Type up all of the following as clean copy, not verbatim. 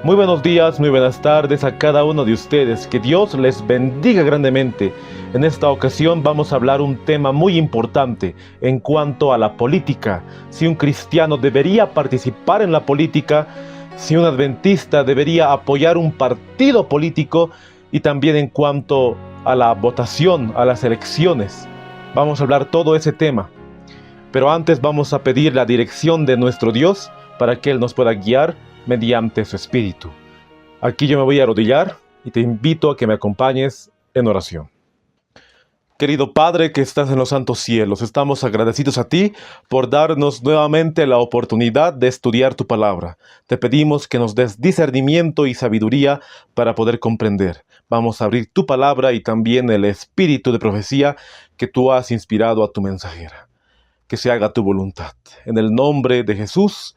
Muy buenos días, muy buenas tardes a cada uno de ustedes. Que Dios les bendiga grandemente. En esta ocasión vamos a hablar un tema muy importante en cuanto a la política. Si un cristiano debería participar en la política, si un adventista debería apoyar un partido político y también en cuanto a la votación, a las elecciones. Vamos a hablar todo ese tema. Pero antes vamos a pedir la dirección de nuestro Dios para que Él nos pueda guiar mediante su Espíritu. Aquí yo me voy a arrodillar y te invito a que me acompañes en oración. Querido Padre que estás en los santos cielos, estamos agradecidos a ti por darnos nuevamente la oportunidad de estudiar tu palabra. Te pedimos que nos des discernimiento y sabiduría para poder comprender. Vamos a abrir tu palabra y también el espíritu de profecía que tú has inspirado a tu mensajera. Que se haga tu voluntad. En el nombre de Jesús.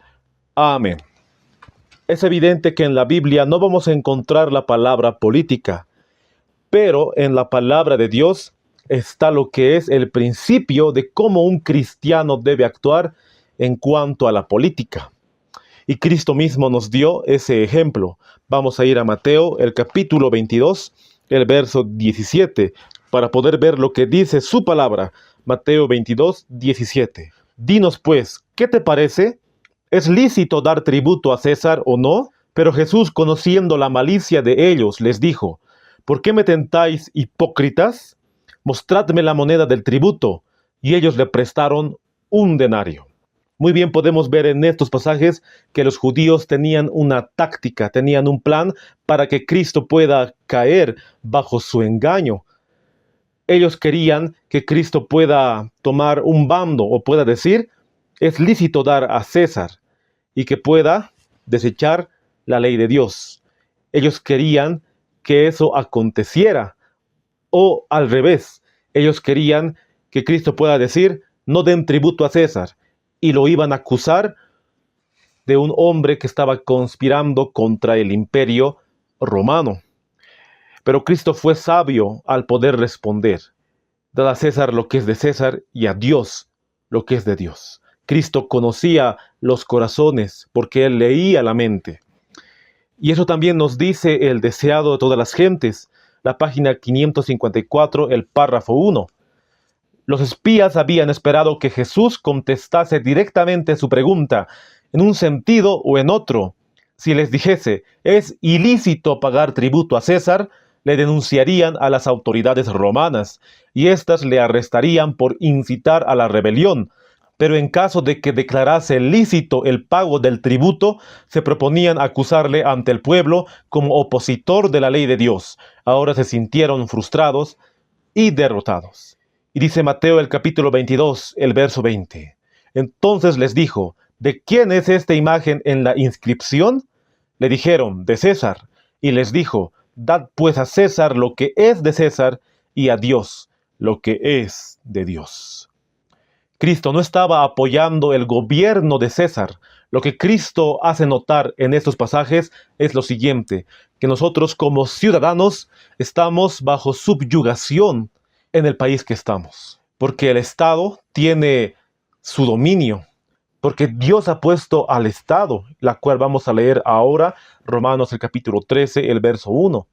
Amén. Es evidente que en la Biblia no vamos a encontrar la palabra política, pero en la palabra de Dios está lo que es el principio de cómo un cristiano debe actuar en cuanto a la política. Y Cristo mismo nos dio ese ejemplo. Vamos a ir a Mateo, el capítulo 22, el verso 17, para poder ver lo que dice su palabra. Mateo 22, 17. Dinos pues, ¿qué te parece? ¿Es lícito dar tributo a César o no? Pero Jesús, conociendo la malicia de ellos, les dijo: ¿por qué me tentáis, hipócritas? Mostradme la moneda del tributo. Y ellos le prestaron un denario. Muy bien podemos ver en estos pasajes que los judíos tenían una táctica, tenían un plan para que Cristo pueda caer bajo su engaño. Ellos querían que Cristo pueda tomar un bando o pueda decir: es lícito dar a César, y que pueda desechar la ley de Dios. Ellos querían que eso aconteciera, o al revés, ellos querían que Cristo pueda decir: no den tributo a César, y lo iban a acusar de un hombre que estaba conspirando contra el imperio romano. Pero Cristo fue sabio al poder responder: dad a César lo que es de César y a Dios lo que es de Dios. Cristo conocía los corazones porque Él leía la mente. Y eso también nos dice el deseado de todas las gentes, la página 554, el párrafo 1. Los espías habían esperado que Jesús contestase directamente su pregunta, en un sentido o en otro. Si les dijese: es ilícito pagar tributo a César, le denunciarían a las autoridades romanas, y éstas le arrestarían por incitar a la rebelión. Pero en caso de que declarase lícito el pago del tributo, se proponían acusarle ante el pueblo como opositor de la ley de Dios. Ahora se sintieron frustrados y derrotados. Y dice Mateo el capítulo 22, el verso 20. Entonces les dijo: ¿de quién es esta imagen en la inscripción? Le dijeron: de César. Y les dijo: dad pues a César lo que es de César, y a Dios lo que es de Dios. Cristo no estaba apoyando el gobierno de César. Lo que Cristo hace notar en estos pasajes es lo siguiente: que nosotros como ciudadanos estamos bajo subyugación en el país que estamos, porque el Estado tiene su dominio, porque Dios ha puesto al Estado, la cual vamos a leer ahora, Romanos el capítulo 13, el verso 1.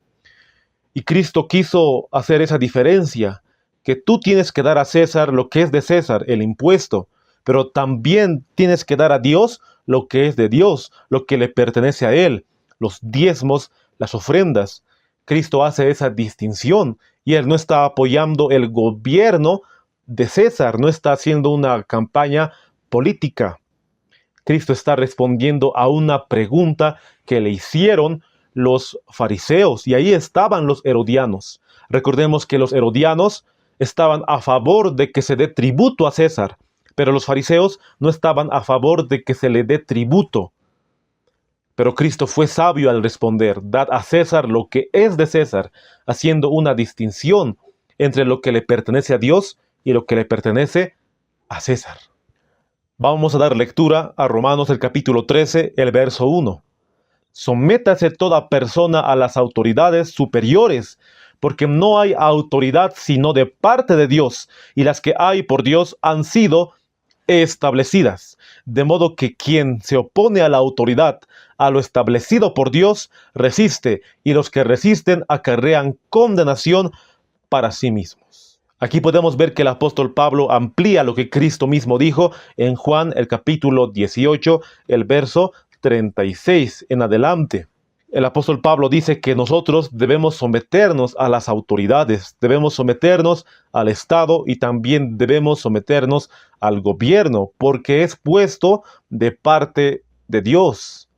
Y Cristo quiso hacer esa diferencia, que tú tienes que dar a César lo que es de César, el impuesto, pero también tienes que dar a Dios lo que es de Dios, lo que le pertenece a Él, los diezmos, las ofrendas. Cristo hace esa distinción y Él no está apoyando el gobierno de César, no está haciendo una campaña política. Cristo está respondiendo a una pregunta que le hicieron los fariseos, y ahí estaban los herodianos. Recordemos que los herodianos estaban a favor de que se dé tributo a César, pero los fariseos no estaban a favor de que se le dé tributo. Pero Cristo fue sabio al responder: dad a César lo que es de César, haciendo una distinción entre lo que le pertenece a Dios y lo que le pertenece a César. Vamos a dar lectura a Romanos el capítulo 13, el verso 1. Sométase toda persona a las autoridades superiores, porque no hay autoridad sino de parte de Dios, y las que hay por Dios han sido establecidas. De modo que quien se opone a la autoridad, a lo establecido por Dios, resiste, y los que resisten acarrean condenación para sí mismos. Aquí podemos ver que el apóstol Pablo amplía lo que Cristo mismo dijo en Juan el capítulo 18, el verso 36 en adelante. El apóstol Pablo dice que nosotros debemos someternos a las autoridades, debemos someternos al Estado y también debemos someternos al gobierno, porque es puesto de parte de Dios.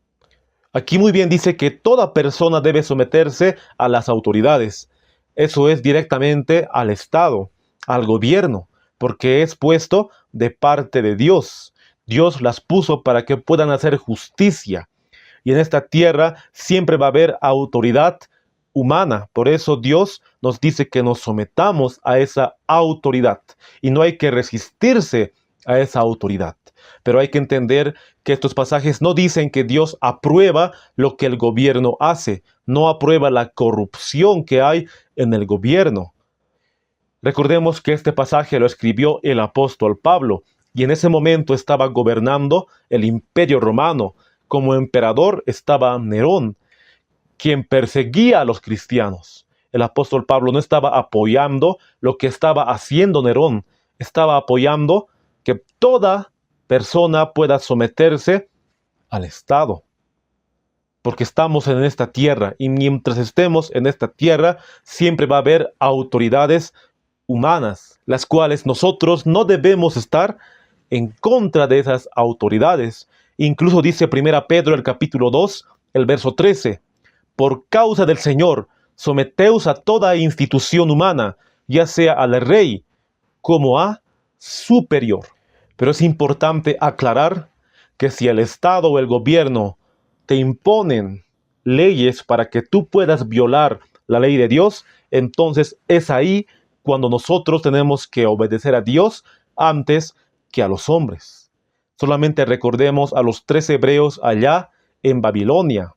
Aquí muy bien dice que toda persona debe someterse a las autoridades. Eso es directamente al Estado, al gobierno, porque es puesto de parte de Dios. Dios las puso para que puedan hacer justicia. Y en esta tierra siempre va a haber autoridad humana. Por eso Dios nos dice que nos sometamos a esa autoridad. Y no hay que resistirse a esa autoridad. Pero hay que entender que estos pasajes no dicen que Dios aprueba lo que el gobierno hace. No aprueba la corrupción que hay en el gobierno. Recordemos que este pasaje lo escribió el apóstol Pablo. Y en ese momento estaba gobernando el Imperio Romano. Como emperador estaba Nerón, quien perseguía a los cristianos. El apóstol Pablo no estaba apoyando lo que estaba haciendo Nerón, estaba apoyando que toda persona pueda someterse al Estado. Porque estamos en esta tierra y mientras estemos en esta tierra siempre va a haber autoridades humanas, las cuales nosotros no debemos estar en contra de esas autoridades. Incluso dice 1 Pedro el capítulo 2, el verso 13, por causa del Señor, someteos a toda institución humana, ya sea al rey como a superior. Pero es importante aclarar que si el Estado o el gobierno te imponen leyes para que tú puedas violar la ley de Dios, entonces es ahí cuando nosotros tenemos que obedecer a Dios antes que a los hombres. Solamente recordemos a los 3 hebreos allá en Babilonia,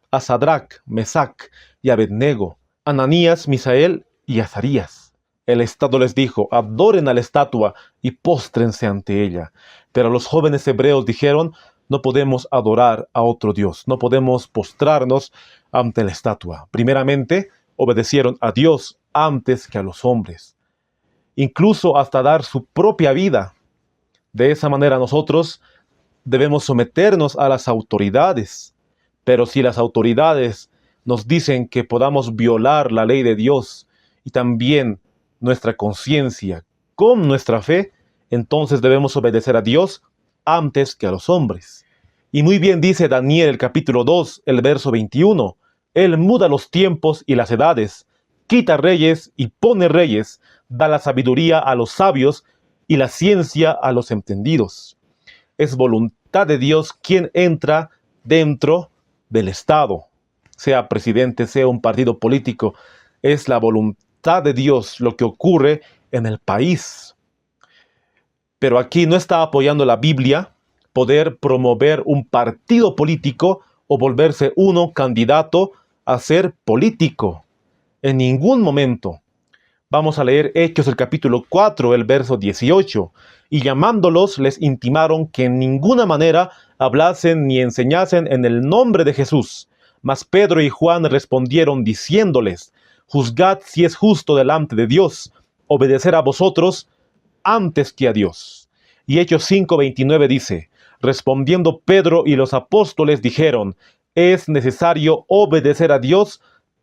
a Sadrac, Mesac y Abednego, Ananías, Misael y Azarías. El Estado les dijo, adoren a la estatua y póstrense ante ella. Pero los jóvenes hebreos dijeron, no podemos adorar a otro Dios, no podemos postrarnos ante la estatua. Primeramente, obedecieron a Dios antes que a los hombres, incluso hasta dar su propia vida. De esa manera nosotros debemos someternos a las autoridades. Pero si las autoridades nos dicen que podamos violar la ley de Dios y también nuestra conciencia con nuestra fe, entonces debemos obedecer a Dios antes que a los hombres. Y muy bien dice Daniel el capítulo 2, el verso 21. Él muda los tiempos y las edades, quita reyes y pone reyes, da la sabiduría a los sabios y la ciencia a los entendidos. Es voluntad de Dios quien entra dentro del Estado, sea presidente, sea un partido político. Es la voluntad de Dios lo que ocurre en el país. Pero aquí no está apoyando la Biblia poder promover un partido político o volverse uno candidato a ser político. En ningún momento. Vamos a leer Hechos el capítulo 4, el verso 18. Y llamándolos les intimaron que en ninguna manera hablasen ni enseñasen en el nombre de Jesús. Mas Pedro y Juan respondieron diciéndoles, juzgad si es justo delante de Dios, obedecer a vosotros antes que a Dios. Y Hechos 5:29 dice, respondiendo Pedro y los apóstoles dijeron, es necesario obedecer a Dios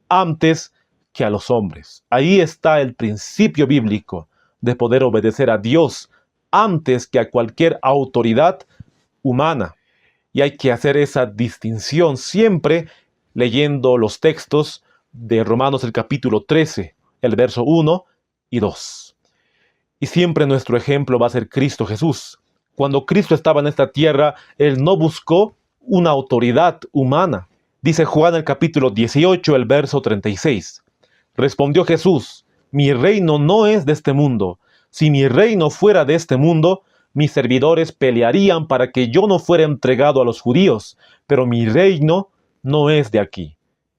antes que a los hombres. Ahí está el principio bíblico de poder obedecer a Dios antes que a cualquier autoridad humana. Y hay que hacer esa distinción siempre leyendo los textos de Romanos el capítulo 13, el verso 1 y 2. Y siempre nuestro ejemplo va a ser Cristo Jesús. Cuando Cristo estaba en esta tierra, Él no buscó una autoridad humana. Dice Juan el capítulo 18, el verso 36. Respondió Jesús, mi reino no es de este mundo. Si mi reino fuera de este mundo, mis servidores pelearían para que yo no fuera entregado a los judíos, pero mi reino no es de aquí.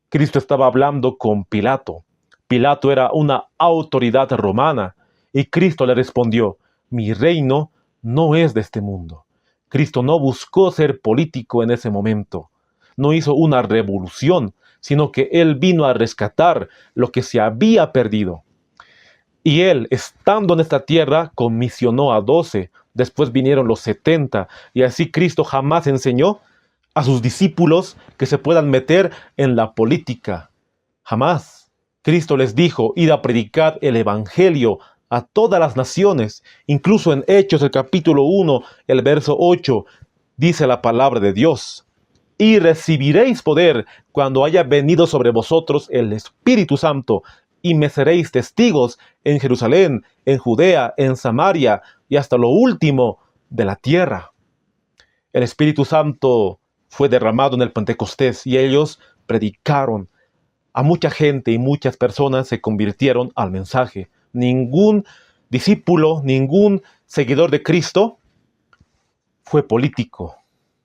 Cristo estaba hablando con Pilato. Pilato era una autoridad romana, y Cristo le respondió, mi reino no es de este mundo. Cristo no buscó ser político en ese momento. No hizo una revolución, sino que Él vino a rescatar lo que se había perdido. Y Él, estando en esta tierra, comisionó a 12. Después vinieron los 70. Y así Cristo jamás enseñó a sus discípulos que se puedan meter en la política. Jamás. Cristo les dijo: id a predicar el evangelio a todas las naciones. Incluso en Hechos, el capítulo 1, el verso 8, dice la palabra de Dios: y recibiréis poder cuando haya venido sobre vosotros el Espíritu Santo, y me seréis testigos en Jerusalén, en Judea, en Samaria y hasta lo último de la tierra. El Espíritu Santo fue derramado en el Pentecostés y ellos predicaron a mucha gente y muchas personas se convirtieron al mensaje. Ningún discípulo, ningún seguidor de Cristo fue político.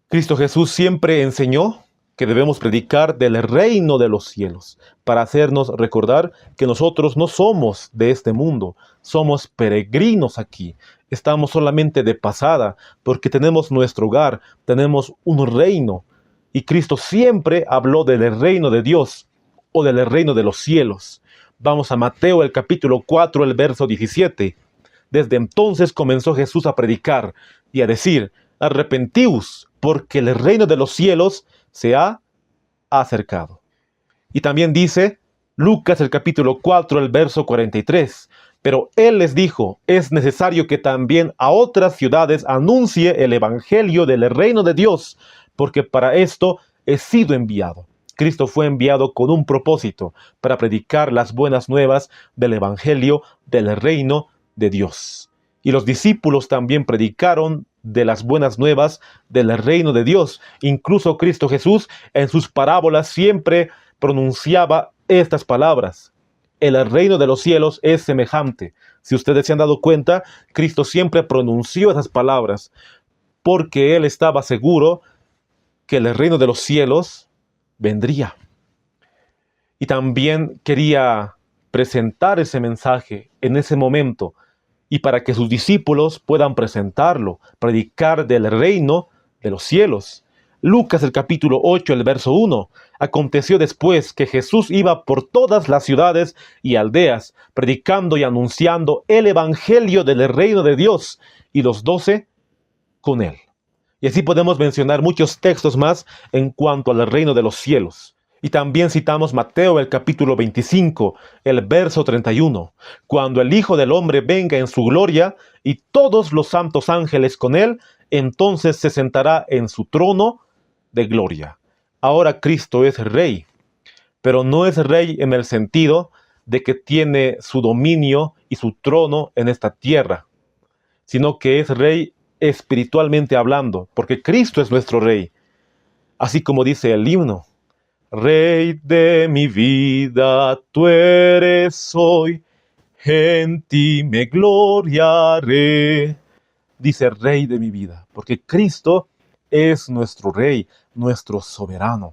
Cristo Jesús siempre enseñó que debemos predicar del reino de los cielos, para hacernos recordar que nosotros no somos de este mundo, somos peregrinos aquí, estamos solamente de pasada, porque tenemos nuestro hogar, tenemos un reino, y Cristo siempre habló del reino de Dios, o del reino de los cielos. Vamos a Mateo el capítulo 4, el verso 17. Desde entonces comenzó Jesús a predicar y a decir: arrepentíos, porque el reino de los cielos se ha acercado. Y también dice Lucas el capítulo 4, el verso 43. Pero Él les dijo: es necesario que también a otras ciudades anuncie el evangelio del reino de Dios, porque para esto he sido enviado. Cristo fue enviado con un propósito, para predicar las buenas nuevas del evangelio del reino de Dios. Y los discípulos también predicaron de las buenas nuevas del reino de Dios. Incluso Cristo Jesús en sus parábolas siempre pronunciaba estas palabras: el reino de los cielos es semejante. Si ustedes se han dado cuenta, Cristo siempre pronunció esas palabras, porque Él estaba seguro que el reino de los cielos vendría. Y también quería presentar ese mensaje en ese momento, y para que sus discípulos puedan presentarlo, predicar del reino de los cielos. Lucas el capítulo 8, el verso 1. Aconteció después que Jesús iba por todas las ciudades y aldeas, predicando y anunciando el evangelio del reino de Dios, y los 12 con él. Y así podemos mencionar muchos textos más en cuanto al reino de los cielos. Y también citamos Mateo el capítulo 25, el verso 31. Cuando el Hijo del Hombre venga en su gloria y todos los santos ángeles con él, entonces se sentará en su trono de gloria. Ahora Cristo es rey, pero no es rey en el sentido de que tiene su dominio y su trono en esta tierra, sino que es rey espiritualmente hablando, porque Cristo es nuestro rey. Así como dice el himno: Rey de mi vida, tú eres hoy, en ti me gloriaré. Dice Rey de mi vida, porque Cristo es nuestro Rey, nuestro soberano.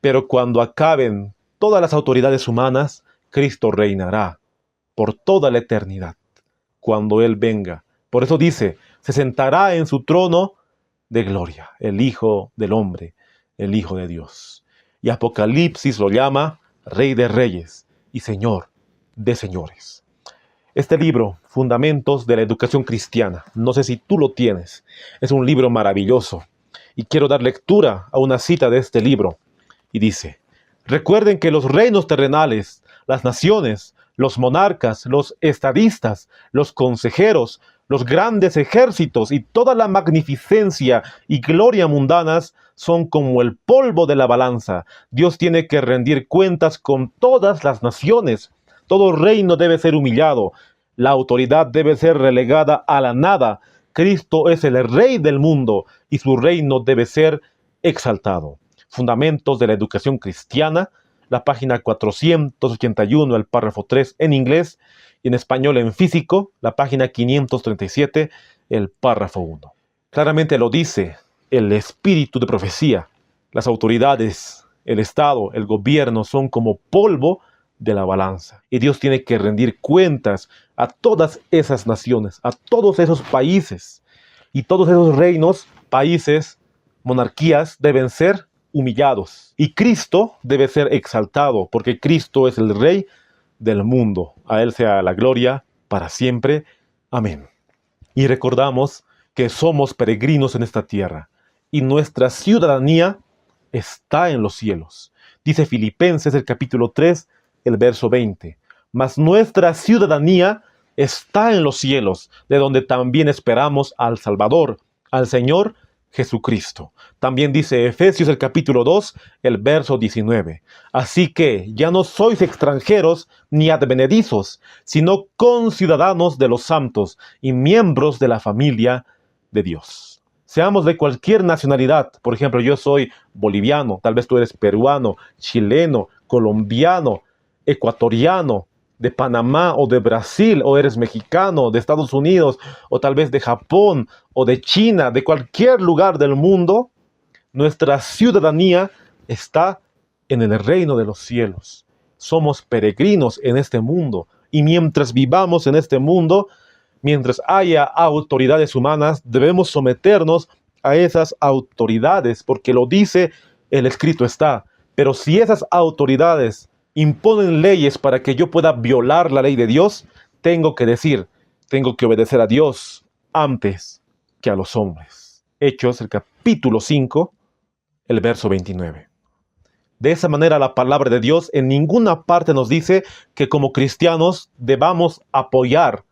Pero cuando acaben todas las autoridades humanas, Cristo reinará por toda la eternidad, cuando Él venga. Por eso dice: se sentará en su trono de gloria, el Hijo del Hombre, el Hijo de Dios. Y Apocalipsis lo llama Rey de Reyes y Señor de Señores. Este libro, Fundamentos de la Educación Cristiana, no sé si tú lo tienes, es un libro maravilloso. Y quiero dar lectura a una cita de este libro. Y dice: recuerden que los reinos terrenales, las naciones, los monarcas, los estadistas, los consejeros, los grandes ejércitos y toda la magnificencia y gloria mundanas son como el polvo de la balanza. Dios tiene que rendir cuentas con todas las naciones. Todo reino debe ser humillado. La autoridad debe ser relegada a la nada. Cristo es el Rey del mundo y su reino debe ser exaltado. Fundamentos de la Educación Cristiana, la página 481, el párrafo 3 en inglés, y en español en físico, la página 537, el párrafo 1. Claramente lo dice el espíritu de profecía. Las autoridades, el Estado, el gobierno son como polvo de la balanza. Y Dios tiene que rendir cuentas a todas esas naciones, a todos esos países. Y todos esos reinos, países, monarquías deben ser humillados. Y Cristo debe ser exaltado, porque Cristo es el Rey del mundo. A Él sea la gloria para siempre. Amén. Y recordamos que somos peregrinos en esta tierra, y nuestra ciudadanía está en los cielos. Dice Filipenses el capítulo 3, el verso 20. Mas nuestra ciudadanía está en los cielos, de donde también esperamos al Salvador, al Señor Jesucristo. También dice Efesios el capítulo 2, el verso 19. Así que ya no sois extranjeros ni advenedizos, sino conciudadanos de los santos y miembros de la familia de Dios. Seamos de cualquier nacionalidad. Por ejemplo, yo soy boliviano, tal vez tú eres peruano, chileno, colombiano, ecuatoriano, de Panamá o de Brasil, o eres mexicano, de Estados Unidos, o tal vez de Japón, o de China, de cualquier lugar del mundo. Nuestra ciudadanía está en el reino de los cielos. Somos peregrinos en este mundo, y mientras vivamos en este mundo, mientras haya autoridades humanas, debemos someternos a esas autoridades, porque lo dice el escrito está. Pero si esas autoridades imponen leyes para que yo pueda violar la ley de Dios, tengo que obedecer a Dios antes que a los hombres. Hechos, el capítulo 5, el verso 29. De esa manera la palabra de Dios en ninguna parte nos dice que como cristianos debamos apoyar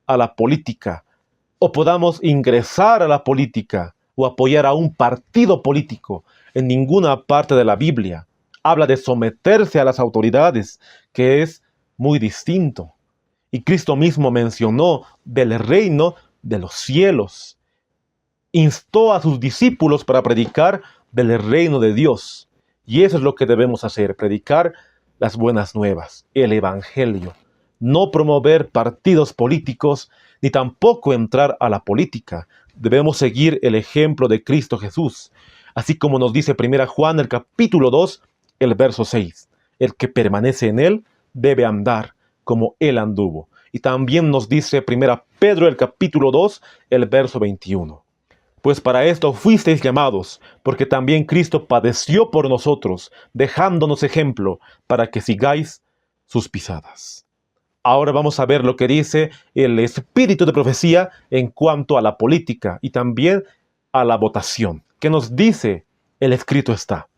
a la política, o podamos ingresar a la política, o apoyar a un partido político. En ninguna parte de la Biblia habla de someterse a las autoridades, que es muy distinto. Y Cristo mismo mencionó del reino de los cielos. Instó a sus discípulos para predicar del reino de Dios. Y eso es lo que debemos hacer, predicar las buenas nuevas, el evangelio. No promover partidos políticos, ni tampoco entrar a la política. Debemos seguir el ejemplo de Cristo Jesús. Así como nos dice 1 Juan, el capítulo 2, el verso 6. El que permanece en Él debe andar como Él anduvo. Y también nos dice 1 Pedro, el capítulo 2, el verso 21. Pues para esto fuisteis llamados, porque también Cristo padeció por nosotros, dejándonos ejemplo, para que sigáis sus pisadas. Ahora vamos a ver lo que dice el espíritu de profecía en cuanto a la política y también a la votación. ¿Qué nos dice el escrito está?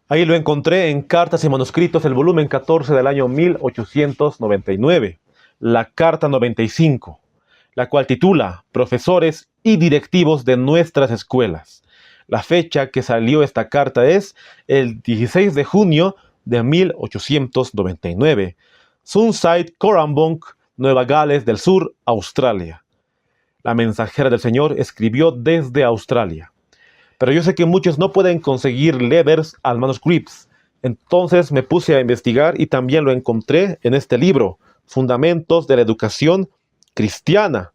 Ahí lo encontré en Cartas y Manuscritos, el volumen 14 del año 1899, la carta 95, la cual titula Profesores y directivos de nuestras escuelas. La fecha que salió esta carta es el 16 de junio de 1899. Sunside, Corambunk, Nueva Gales del Sur, Australia. La mensajera del Señor escribió desde Australia. Pero yo sé que muchos no pueden conseguir letters and manuscripts. Entonces me puse a investigar y también lo encontré en este libro, Fundamentos de la Educación Cristiana,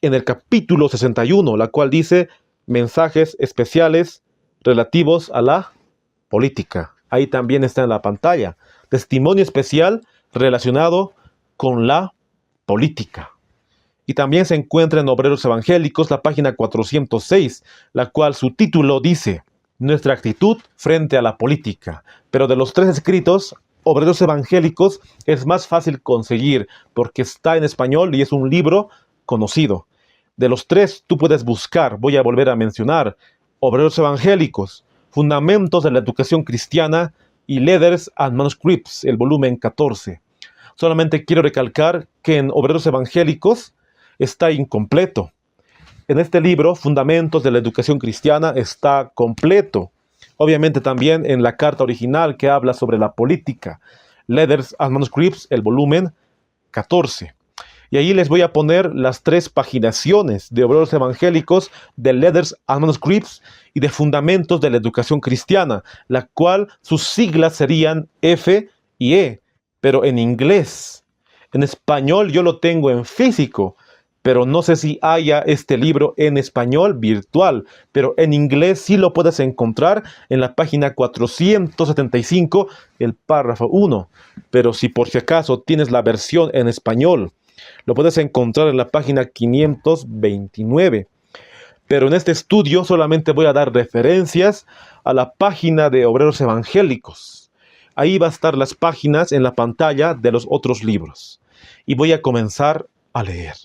en el capítulo 61, la cual dice mensajes especiales relativos a la política. Ahí también está en la pantalla. Testimonio especial relacionado con la política. Y también se encuentra en Obreros Evangélicos, la página 406, la cual su título dice, Nuestra actitud frente a la política. Pero de los tres escritos, Obreros Evangélicos es más fácil conseguir, porque está en español y es un libro conocido. De los tres, tú puedes buscar, voy a volver a mencionar, Obreros Evangélicos, Fundamentos de la Educación Cristiana y Letters and Manuscripts, el volumen 14. Solamente quiero recalcar que en Obreros Evangélicos está incompleto. En este libro, Fundamentos de la Educación Cristiana, está completo. Obviamente también en la carta original que habla sobre la política, Letters and Manuscripts, el volumen 14. Y ahí les voy a poner las tres paginaciones de Obreros Evangélicos, de Letters and Manuscripts y de Fundamentos de la Educación Cristiana, la cual sus siglas serían F y E, pero en inglés. En español yo lo tengo en físico, pero no sé si haya este libro en español virtual, pero en inglés sí lo puedes encontrar en la página 475, el párrafo 1. Pero si por si acaso tienes la versión en español, lo puedes encontrar en la página 529. Pero en este estudio solamente voy a dar referencias a la página de Obreros Evangélicos. Ahí va a estar las páginas en la pantalla de los otros libros. Y voy a comenzar a leer.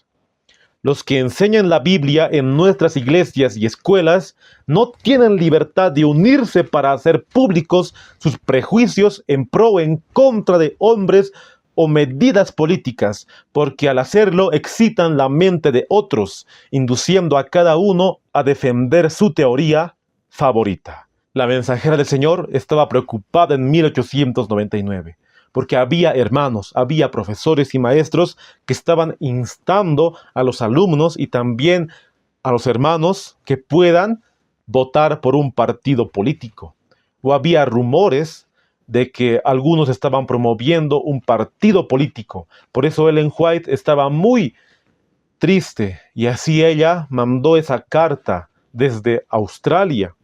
Los que enseñan la Biblia en nuestras iglesias y escuelas no tienen libertad de unirse para hacer públicos sus prejuicios en pro o en contra de hombres o medidas políticas, porque al hacerlo excitan la mente de otros, induciendo a cada uno a defender su teoría favorita. La mensajera del Señor estaba preocupada en 1899. Porque había hermanos, había profesores y maestros que estaban instando a los alumnos y también a los hermanos que puedan votar por un partido político. O había rumores de que algunos estaban promoviendo un partido político. Por eso Ellen White estaba muy triste y así ella mandó esa carta desde Australia.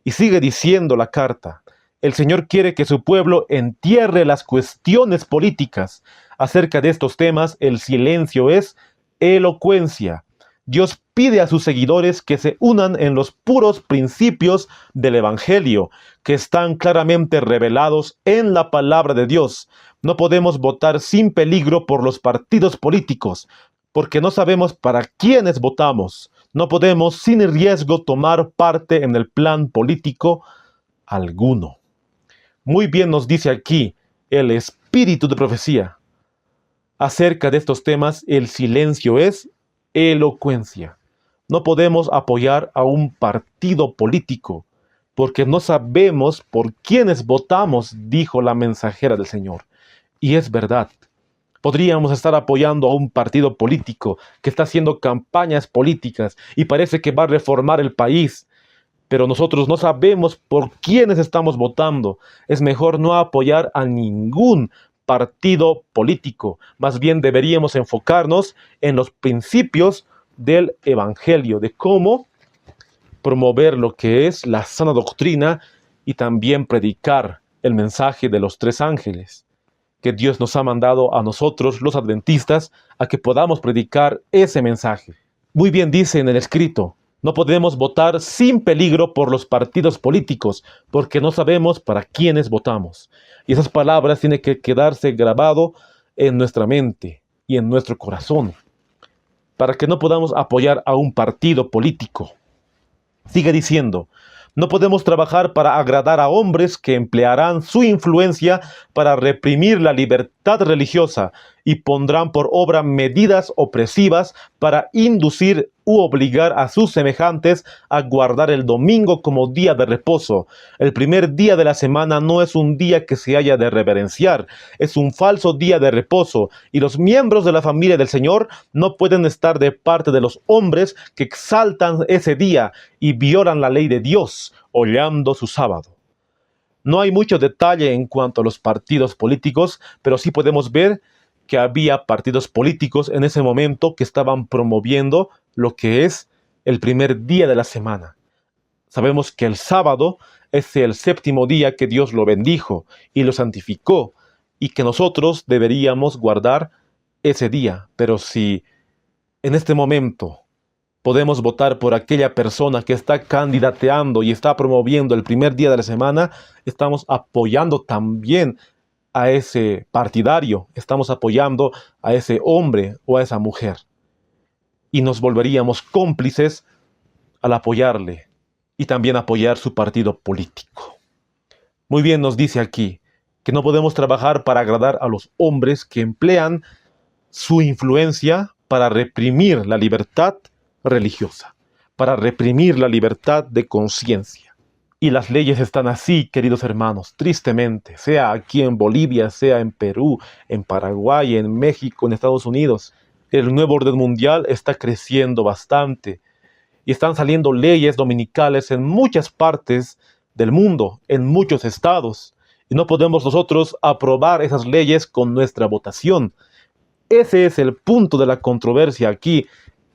Y sigue diciendo la carta: el Señor quiere que su pueblo entierre las cuestiones políticas. Acerca de estos temas, el silencio es elocuencia. Dios pide a sus seguidores que se unan en los puros principios del Evangelio, que están claramente revelados en la palabra de Dios. No podemos votar sin peligro por los partidos políticos, porque no sabemos para quiénes votamos. No podemos sin riesgo tomar parte en el plan político alguno. Muy bien nos dice aquí el espíritu de profecía. Acerca de estos temas, el silencio es elocuencia. No podemos apoyar a un partido político, porque no sabemos por quiénes votamos, dijo la mensajera del Señor. Y es verdad. Podríamos estar apoyando a un partido político que está haciendo campañas políticas y parece que va a reformar el país. Pero nosotros no sabemos por quiénes estamos votando. Es mejor no apoyar a ningún partido político. Más bien deberíamos enfocarnos en los principios del Evangelio, de cómo promover lo que es la sana doctrina y también predicar el mensaje de los tres ángeles, que Dios nos ha mandado a nosotros, los adventistas, a que podamos predicar ese mensaje. Muy bien dice en el escrito: no podemos votar sin peligro por los partidos políticos, porque no sabemos para quiénes votamos. Y esas palabras tienen que quedarse grabado en nuestra mente y en nuestro corazón, para que no podamos apoyar a un partido político. Sigue diciendo: no podemos trabajar para agradar a hombres que emplearán su influencia para reprimir la libertad religiosa y pondrán por obra medidas opresivas para inducir u obligar a sus semejantes a guardar el domingo como día de reposo. El primer día de la semana no es un día que se haya de reverenciar, es un falso día de reposo, y los miembros de la familia del Señor no pueden estar de parte de los hombres que exaltan ese día y violan la ley de Dios, hollando su sábado. No hay mucho detalle en cuanto a los partidos políticos, pero sí podemos ver que había partidos políticos en ese momento que estaban promoviendo lo que es el primer día de la semana. Sabemos que el sábado es el séptimo día que Dios lo bendijo y lo santificó, y que nosotros deberíamos guardar ese día. Pero si en este momento podemos votar por aquella persona que está candidateando y está promoviendo el primer día de la semana, estamos apoyando también a ese partidario, estamos apoyando a ese hombre o a esa mujer. Y nos volveríamos cómplices al apoyarle y también apoyar su partido político. Muy bien nos dice aquí que no podemos trabajar para agradar a los hombres que emplean su influencia para reprimir la libertad religiosa, para reprimir la libertad de conciencia. Y las leyes están así, queridos hermanos, tristemente, sea aquí en Bolivia, sea en Perú, en Paraguay, en México, en Estados Unidos. El nuevo orden mundial está creciendo bastante y están saliendo leyes dominicales en muchas partes del mundo, en muchos estados. Y no podemos nosotros aprobar esas leyes con nuestra votación. Ese es el punto de la controversia aquí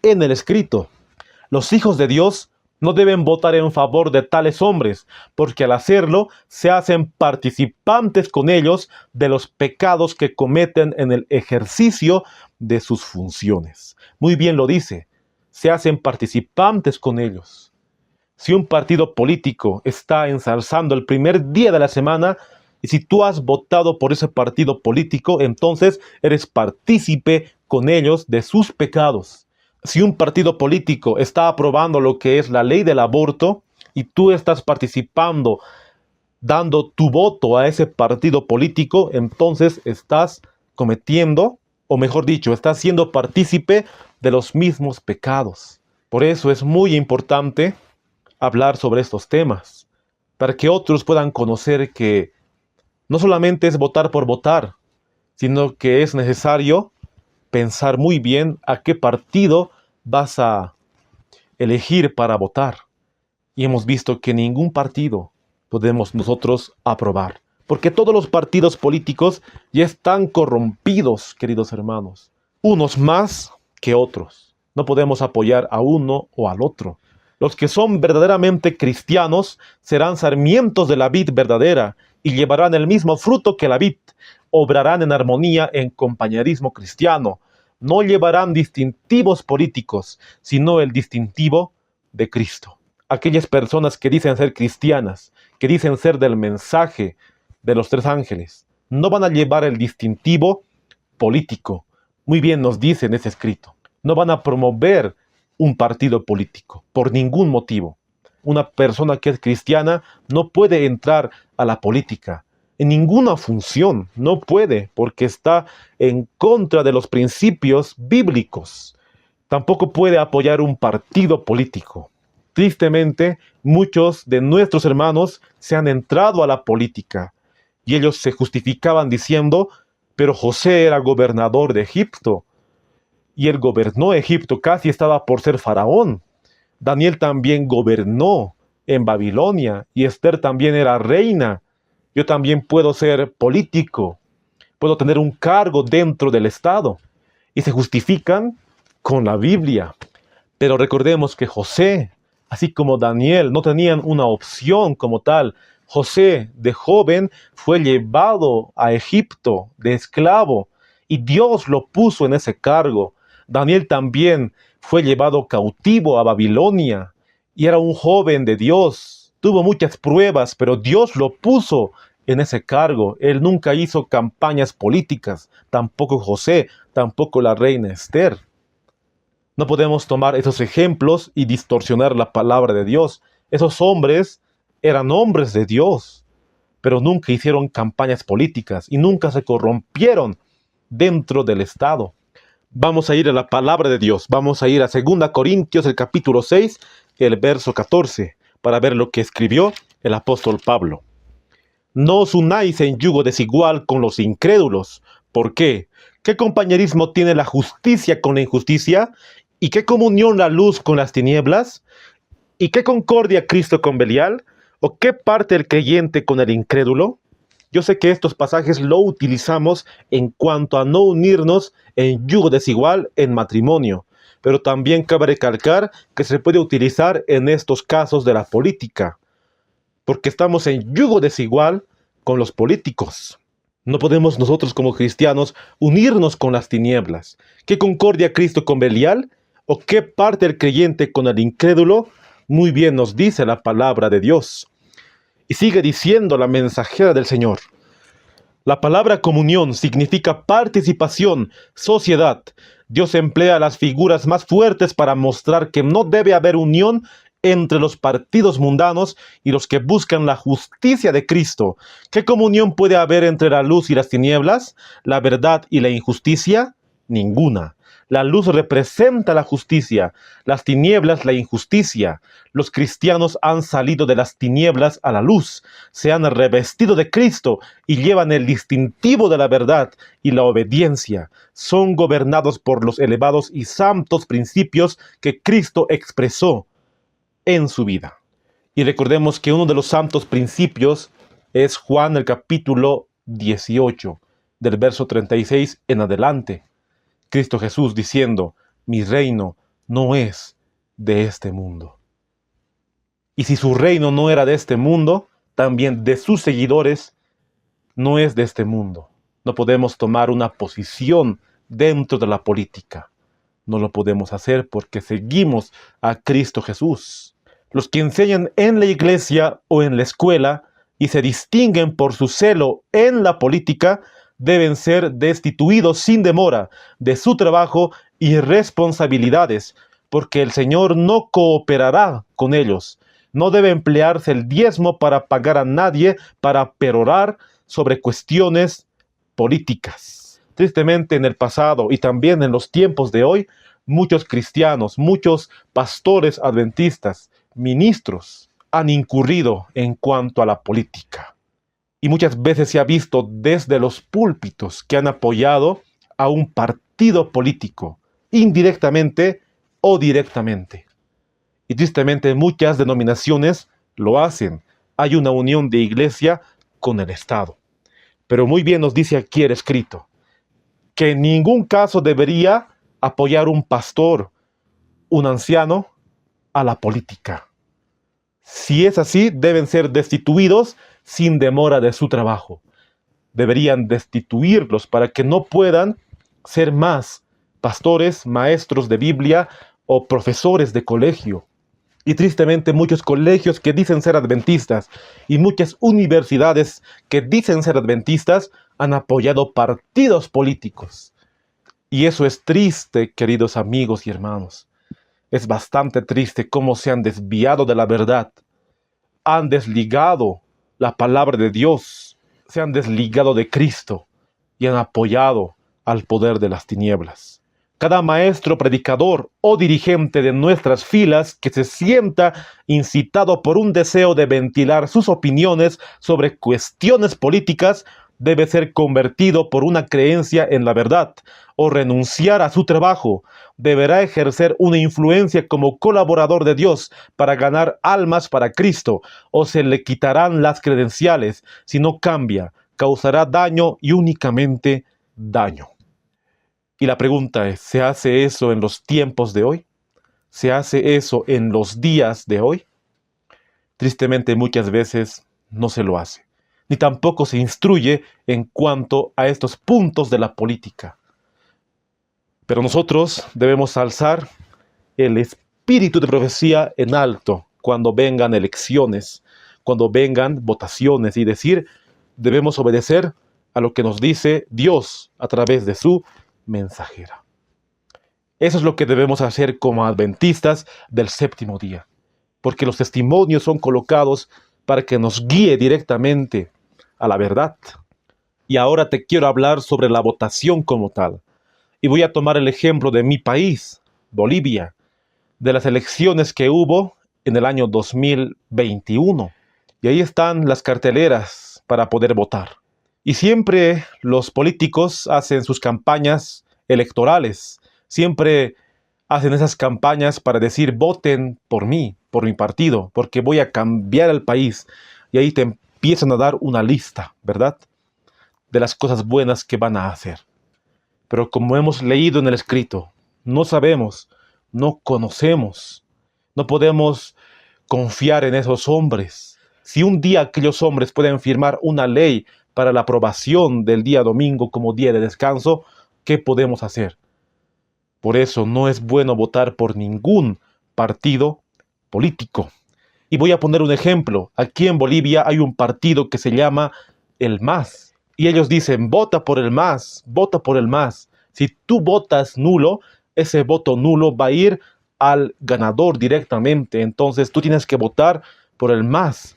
en el escrito. Los hijos de Dios no deben votar en favor de tales hombres, porque al hacerlo se hacen participantes con ellos de los pecados que cometen en el ejercicio de sus funciones. Muy bien lo dice. se hacen participantes con ellos. Si un partido político está ensalzando el primer día de la semana, y si tú has votado por ese partido político, entonces eres partícipe con ellos de sus pecados. Si un partido político está aprobando lo que es la ley del aborto, y tú estás participando, dando tu voto a ese partido político, entonces estás cometiendo, o mejor dicho, estás siendo partícipe de los mismos pecados. Por eso es muy importante hablar sobre estos temas, para que otros puedan conocer que no solamente es votar por votar, sino que es necesario pensar muy bien a qué partido vas a elegir para votar. Y hemos visto que ningún partido podemos nosotros aprobar, porque todos los partidos políticos ya están corrompidos, queridos hermanos, unos más que otros. No podemos apoyar a uno o al otro. Los que son verdaderamente cristianos serán sarmientos de la vid verdadera y llevarán el mismo fruto que la vid. Obrarán en armonía, en compañerismo cristiano. No llevarán distintivos políticos, sino el distintivo de Cristo. Aquellas personas que dicen ser cristianas, que dicen ser del mensaje de los tres ángeles, no van a llevar el distintivo político. Muy bien nos dice en ese escrito. No van a promover un partido político, por ningún motivo. Una persona que es cristiana no puede entrar a la política, en ninguna función, no puede, porque está en contra de los principios bíblicos. Tampoco puede apoyar un partido político. Tristemente, muchos de nuestros hermanos se han entrado a la política, y ellos se justificaban diciendo, pero José era gobernador de Egipto, y él gobernó Egipto, casi estaba por ser faraón. Daniel también gobernó en Babilonia, y Esther también era reina. Yo también puedo ser político, puedo tener un cargo dentro del Estado. Y se justifican con la Biblia. Pero recordemos que José, así como Daniel, no tenían una opción como tal. José, de joven, fue llevado a Egipto de esclavo, y Dios lo puso en ese cargo. Daniel también fue llevado cautivo a Babilonia, y era un joven de Dios. Tuvo muchas pruebas, pero Dios lo puso en ese cargo. Él nunca hizo campañas políticas, tampoco José, tampoco la reina Esther. No podemos tomar esos ejemplos y distorsionar la palabra de Dios. Esos hombres eran hombres de Dios, pero nunca hicieron campañas políticas y nunca se corrompieron dentro del Estado. Vamos a ir a la palabra de Dios. Vamos a ir a 2 Corintios, el capítulo 6, el verso 14, para ver lo que escribió el apóstol Pablo. No os unáis en yugo desigual con los incrédulos. ¿Por qué? ¿Qué compañerismo tiene la justicia con la injusticia? ¿Y qué comunión la luz con las tinieblas? ¿Y qué concordia Cristo con Belial? ¿O qué parte el creyente con el incrédulo? Yo sé que estos pasajes lo utilizamos en cuanto a no unirnos en yugo desigual en matrimonio, pero también cabe recalcar que se puede utilizar en estos casos de la política, porque estamos en yugo desigual con los políticos. No podemos nosotros como cristianos unirnos con las tinieblas. ¿Qué concordia Cristo con Belial? ¿O qué parte el creyente con el incrédulo? Muy bien nos dice la palabra de Dios. Y sigue diciendo la mensajera del Señor. La palabra comunión significa participación, sociedad. Dios emplea las figuras más fuertes para mostrar que no debe haber unión entre los partidos mundanos y los que buscan la justicia de Cristo. ¿Qué comunión puede haber entre la luz y las tinieblas? ¿La verdad y la injusticia? Ninguna. La luz representa la justicia, las tinieblas la injusticia. Los cristianos han salido de las tinieblas a la luz, se han revestido de Cristo y llevan el distintivo de la verdad y la obediencia. Son gobernados por los elevados y santos principios que Cristo expresó en su vida. Y recordemos que uno de los santos principios es Juan el capítulo 18, del verso 36 en adelante. Cristo Jesús diciendo, mi reino no es de este mundo. Y si su reino no era de este mundo, también de sus seguidores no es de este mundo. No podemos tomar una posición dentro de la política. No lo podemos hacer porque seguimos a Cristo Jesús. Los que enseñan en la iglesia o en la escuela y se distinguen por su celo en la política deben ser destituidos sin demora de su trabajo y responsabilidades, porque el Señor no cooperará con ellos. No debe emplearse el diezmo para pagar a nadie para perorar sobre cuestiones políticas. Tristemente, en el pasado y también en los tiempos de hoy, muchos cristianos, muchos pastores adventistas, ministros, han incurrido en cuanto a la política. Y muchas veces se ha visto desde los púlpitos que han apoyado a un partido político, indirectamente o directamente. Y tristemente muchas denominaciones lo hacen. Hay una unión de iglesia con el Estado. Pero muy bien nos dice aquí el escrito, que en ningún caso debería apoyar un pastor, un anciano, a la política. Si es así, deben ser destituidos sin demora de su trabajo. Deberían destituirlos para que no puedan ser más pastores, maestros de Biblia o profesores de colegio. Y tristemente muchos colegios que dicen ser adventistas y muchas universidades que dicen ser adventistas han apoyado partidos políticos. Y eso es triste, queridos amigos y hermanos. Es bastante triste cómo se han desviado de la verdad. Han desligado la palabra de Dios. Se han desligado de Cristo y han apoyado al poder de las tinieblas. Cada maestro, predicador o dirigente de nuestras filas que se sienta incitado por un deseo de ventilar sus opiniones sobre cuestiones políticas debe ser convertido por una creencia en la verdad o renunciar a su trabajo. Deberá ejercer una influencia como colaborador de Dios para ganar almas para Cristo, o se le quitarán las credenciales. Si no cambia, causará daño y únicamente daño. Y la pregunta es, ¿se hace eso en los tiempos de hoy? ¿Se hace eso en los días de hoy? Tristemente muchas veces no se lo hace, ni tampoco se instruye en cuanto a estos puntos de la política. Pero nosotros debemos alzar el espíritu de profecía en alto cuando vengan elecciones, cuando vengan votaciones y decir, debemos obedecer a lo que nos dice Dios a través de su mensajera. Eso es lo que debemos hacer como adventistas del séptimo día, porque los testimonios son colocados para que nos guíe directamente a la verdad. Y ahora te quiero hablar sobre la votación como tal. Y voy a tomar el ejemplo de mi país, Bolivia, de las elecciones que hubo en el año 2021. Y ahí están las carteleras para poder votar. Y siempre los políticos hacen sus campañas electorales. Siempre hacen esas campañas para decir, voten por mí, por mi partido, porque voy a cambiar el país. Y ahí te empiezan a dar una lista, ¿verdad?, de las cosas buenas que van a hacer. Pero como hemos leído en el escrito, no sabemos, no conocemos, no podemos confiar en esos hombres. Si un día aquellos hombres pueden firmar una ley para la aprobación del día domingo como día de descanso, ¿qué podemos hacer? Por eso no es bueno votar por ningún partido político. Y voy a poner un ejemplo. Aquí en Bolivia hay un partido que se llama el MAS. Y ellos dicen, vota por el MAS, vota por el MAS. Si tú votas nulo, ese voto nulo va a ir al ganador directamente. Entonces tú tienes que votar por el MAS.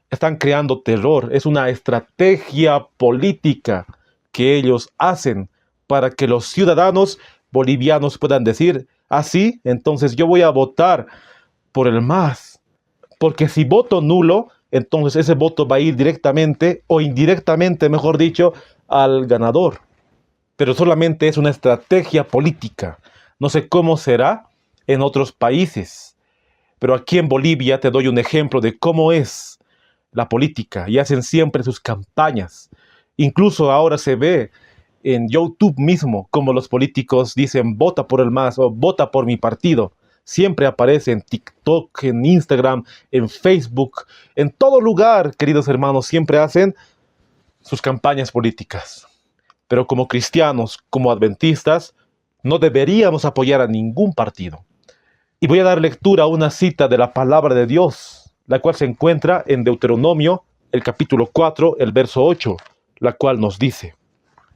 Están creando terror. Es una estrategia política que ellos hacen para que los ciudadanos bolivianos puedan decir, así, entonces yo voy a votar por el MAS. Porque si voto nulo, entonces ese voto va a ir directamente o indirectamente, mejor dicho, al ganador. Pero solamente es una estrategia política. No sé cómo será en otros países. Pero aquí en Bolivia te doy un ejemplo de cómo es la política y hacen siempre sus campañas. Incluso ahora se ve en YouTube mismo como los políticos dicen vota por el MAS o vota por mi partido. Siempre aparece en TikTok, en Instagram, en Facebook, en todo lugar, queridos hermanos, siempre hacen sus campañas políticas. Pero como cristianos, como adventistas, No deberíamos apoyar a ningún partido. Y voy a dar lectura a una cita de la palabra de Dios, la cual se encuentra en Deuteronomio, el capítulo 4, el verso 8, la cual nos dice: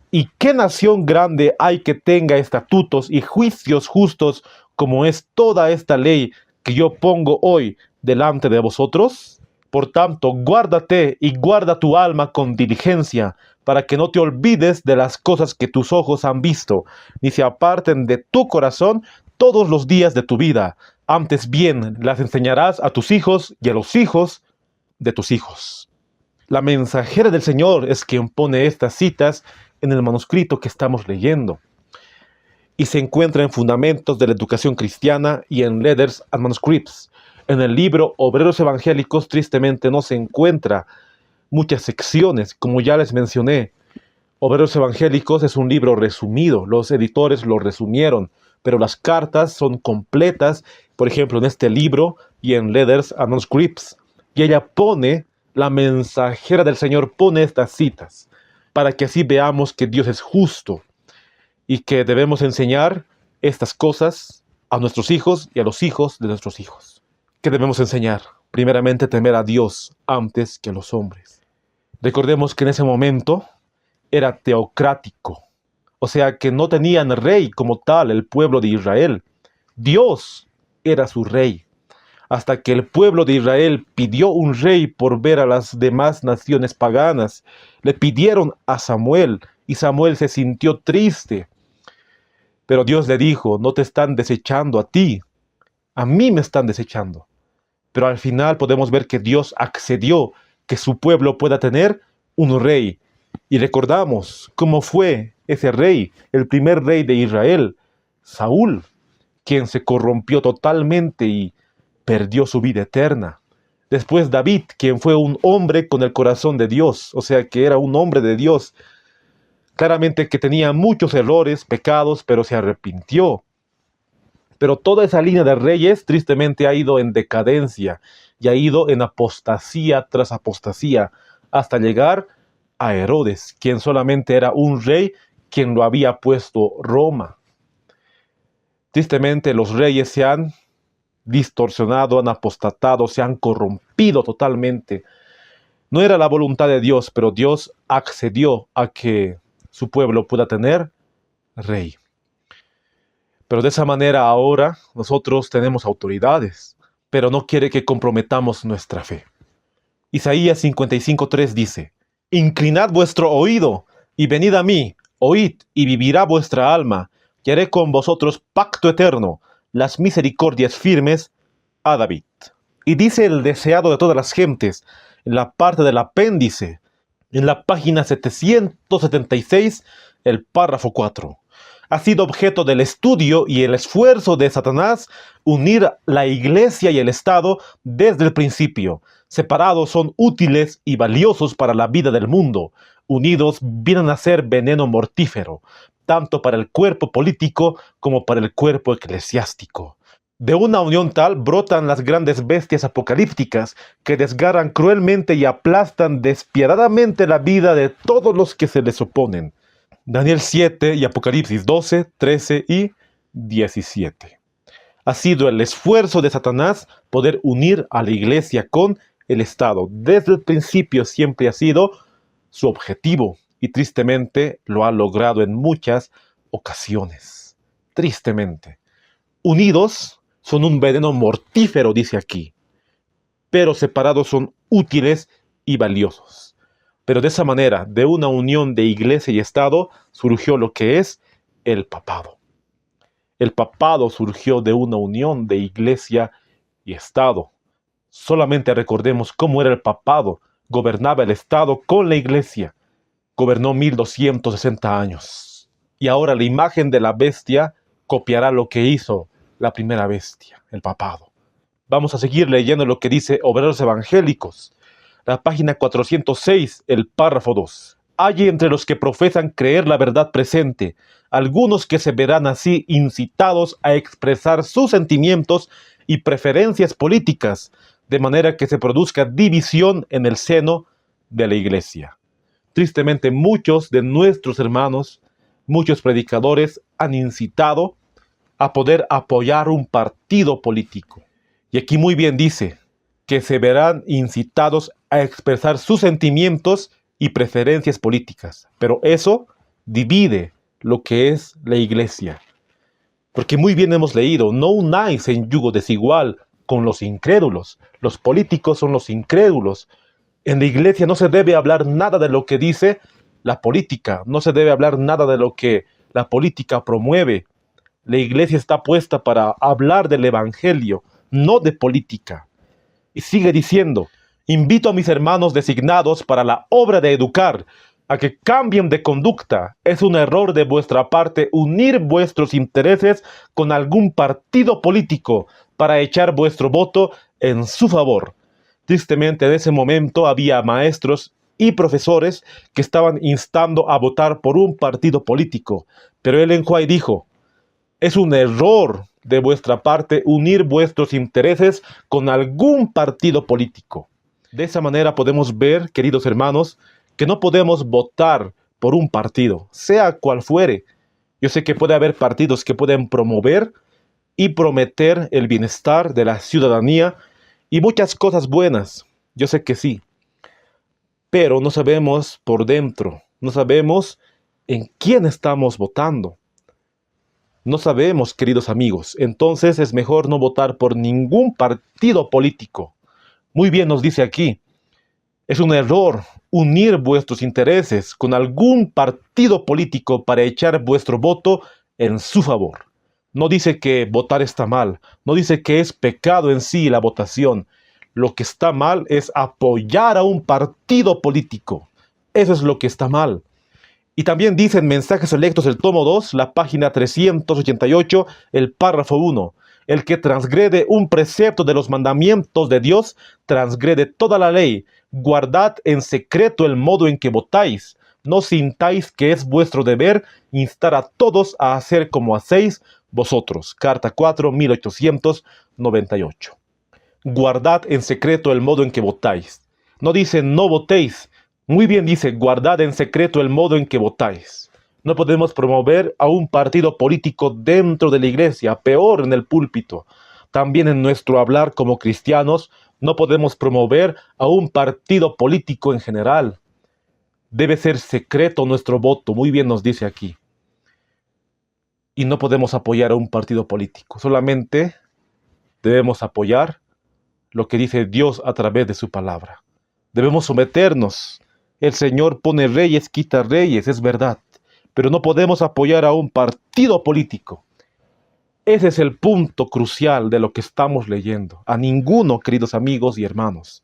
¿Y qué nación grande hay que tenga estatutos y juicios justos como es toda esta ley que yo pongo hoy delante de vosotros? Por tanto, guárdate y guarda tu alma con diligencia, para que no te olvides de las cosas que tus ojos han visto, ni se aparten de tu corazón todos los días de tu vida. Antes bien, las enseñarás a tus hijos y a los hijos de tus hijos. La mensajera del Señor es quien pone estas citas en el manuscrito que estamos leyendo, y se encuentra en Fundamentos de la Educación Cristiana y en Letters and Manuscripts. En el libro Obreros Evangélicos tristemente no se encuentra muchas secciones, como ya les mencioné. Obreros Evangélicos es un libro resumido, los editores lo resumieron, pero las cartas son completas, por ejemplo en este libro y en Letters and Manuscripts. Y ella pone, la mensajera del Señor pone estas citas, para que así veamos que Dios es justo y que debemos enseñar estas cosas a nuestros hijos y a los hijos de nuestros hijos. ¿Qué debemos enseñar? Primeramente, temer a Dios antes que a los hombres. Recordemos que en ese momento era teocrático, o sea que no tenían rey como tal el pueblo de Israel. Dios era su rey, hasta que el pueblo de Israel pidió un rey por ver a las demás naciones paganas. Le pidieron a Samuel y Samuel se sintió triste. Pero Dios le dijo: no te están desechando a ti, a mí me están desechando. Pero al final podemos ver que Dios accedió que su pueblo pueda tener un rey. Y recordamos cómo fue ese rey, el primer rey de Israel, Saúl, quien se corrompió totalmente y perdió su vida eterna. Después David, quien fue un hombre con el corazón de Dios, o sea que era un hombre de Dios. Claramente que tenía muchos errores, pecados, pero se arrepintió. Pero toda esa línea de reyes tristemente ha ido en decadencia y ha ido en apostasía tras apostasía hasta llegar a Herodes, quien solamente era un rey quien lo había puesto Roma. Tristemente los reyes se han distorsionado, han apostatado, se han corrompido totalmente. No era la voluntad de Dios, pero Dios accedió a que su pueblo pueda tener rey. Pero de esa manera ahora nosotros tenemos autoridades, pero no quiere que comprometamos nuestra fe. Isaías 55:3 dice: Inclinad vuestro oído y venid a mí, oíd y vivirá vuestra alma, y haré con vosotros pacto eterno, las misericordias firmes a David. Y dice el deseado de todas las gentes, en la parte del apéndice, en la página 776, el párrafo 4. Ha sido objeto del estudio y el esfuerzo de Satanás unir la iglesia y el Estado desde el principio. Separados son útiles y valiosos para la vida del mundo. Unidos vienen a ser veneno mortífero, tanto para el cuerpo político como para el cuerpo eclesiástico. De una unión tal brotan las grandes bestias apocalípticas que desgarran cruelmente y aplastan despiadadamente la vida de todos los que se les oponen. Daniel 7 y Apocalipsis 12, 13 y 17. Ha sido el esfuerzo de Satanás poder unir a la iglesia con el Estado. Desde el principio siempre ha sido su objetivo y tristemente lo ha logrado en muchas ocasiones. Tristemente. Unidos son un veneno mortífero, dice aquí, pero separados son útiles y valiosos. Pero de esa manera, de una unión de iglesia y Estado, surgió lo que es el papado. El papado surgió de una unión de iglesia y Estado. Solamente recordemos cómo era el papado. Gobernaba el Estado con la iglesia. Gobernó 1260 años. Y ahora la imagen de la bestia copiará lo que hizo la primera bestia, el papado. Vamos a seguir leyendo lo que dice Obreros Evangélicos. La página 406, el párrafo 2. Hay entre los que profesan creer la verdad presente, algunos que se verán así incitados a expresar sus sentimientos y preferencias políticas, de manera que se produzca división en el seno de la iglesia. Tristemente, muchos de nuestros hermanos, muchos predicadores han incitado a poder apoyar un partido político. Y aquí muy bien dice que se verán incitados a expresar sus sentimientos y preferencias políticas. Pero eso divide lo que es la iglesia. Porque muy bien hemos leído, no unáis en yugo desigual con los incrédulos. Los políticos son los incrédulos. En la iglesia no se debe hablar nada de lo que dice la política. No se debe hablar nada de lo que la política promueve. La iglesia está puesta para hablar del evangelio, no de política. Y sigue diciendo, invito a mis hermanos designados para la obra de educar a que cambien de conducta. Es un error de vuestra parte unir vuestros intereses con algún partido político para echar vuestro voto en su favor. Tristemente, en ese momento había maestros y profesores que estaban instando a votar por un partido político. Pero Ellen White dijo, es un error de vuestra parte unir vuestros intereses con algún partido político. De esa manera podemos ver, queridos hermanos, que no podemos votar por un partido, sea cual fuere. Yo sé que puede haber partidos que pueden promover y prometer el bienestar de la ciudadanía y muchas cosas buenas. Yo sé que sí. Pero no sabemos por dentro, no sabemos en quién estamos votando. No sabemos, queridos amigos. Entonces es mejor no votar por ningún partido político. Muy bien nos dice aquí, es un error unir vuestros intereses con algún partido político para echar vuestro voto en su favor. No dice que votar está mal, no dice que es pecado en sí la votación. Lo que está mal es apoyar a un partido político. Eso es lo que está mal. Y también dice en Mensajes Selectos, el tomo 2, la página 388, el párrafo 1. El que transgrede un precepto de los mandamientos de Dios, transgrede toda la ley. Guardad en secreto el modo en que votáis. No sintáis que es vuestro deber instar a todos a hacer como hacéis vosotros. Carta 4, 1898. Guardad en secreto el modo en que votáis. No dice no votéis. Muy bien dice, guardad en secreto el modo en que votáis. No podemos promover a un partido político dentro de la iglesia, peor en el púlpito. También en nuestro hablar como cristianos, no podemos promover a un partido político en general. Debe ser secreto nuestro voto, muy bien nos dice aquí. Y no podemos apoyar a un partido político, solamente debemos apoyar lo que dice Dios a través de su palabra. Debemos someternos. El Señor pone reyes, quita reyes, es verdad. Pero no podemos apoyar a un partido político. Ese es el punto crucial de lo que estamos leyendo. A ninguno, queridos amigos y hermanos.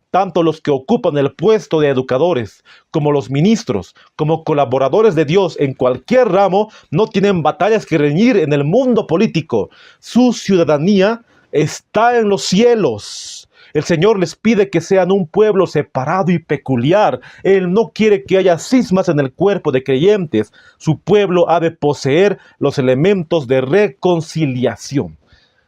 Tanto los que ocupan el puesto de educadores, como los ministros, como colaboradores de Dios en cualquier ramo, no tienen batallas que reñir en el mundo político. Su ciudadanía está en los cielos. El Señor les pide que sean un pueblo separado y peculiar. Él no quiere que haya cismas en el cuerpo de creyentes. Su pueblo ha de poseer los elementos de reconciliación.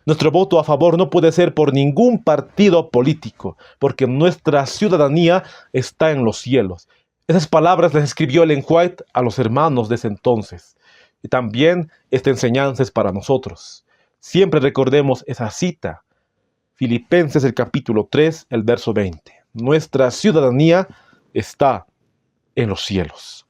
Nuestro voto a favor no puede ser por ningún partido político, porque nuestra ciudadanía está en los cielos. Esas palabras las escribió Ellen White a los hermanos de ese entonces. Y también esta enseñanza es para nosotros. Siempre recordemos esa cita. Filipenses el capítulo 3, el verso 20. Nuestra ciudadanía está en los cielos.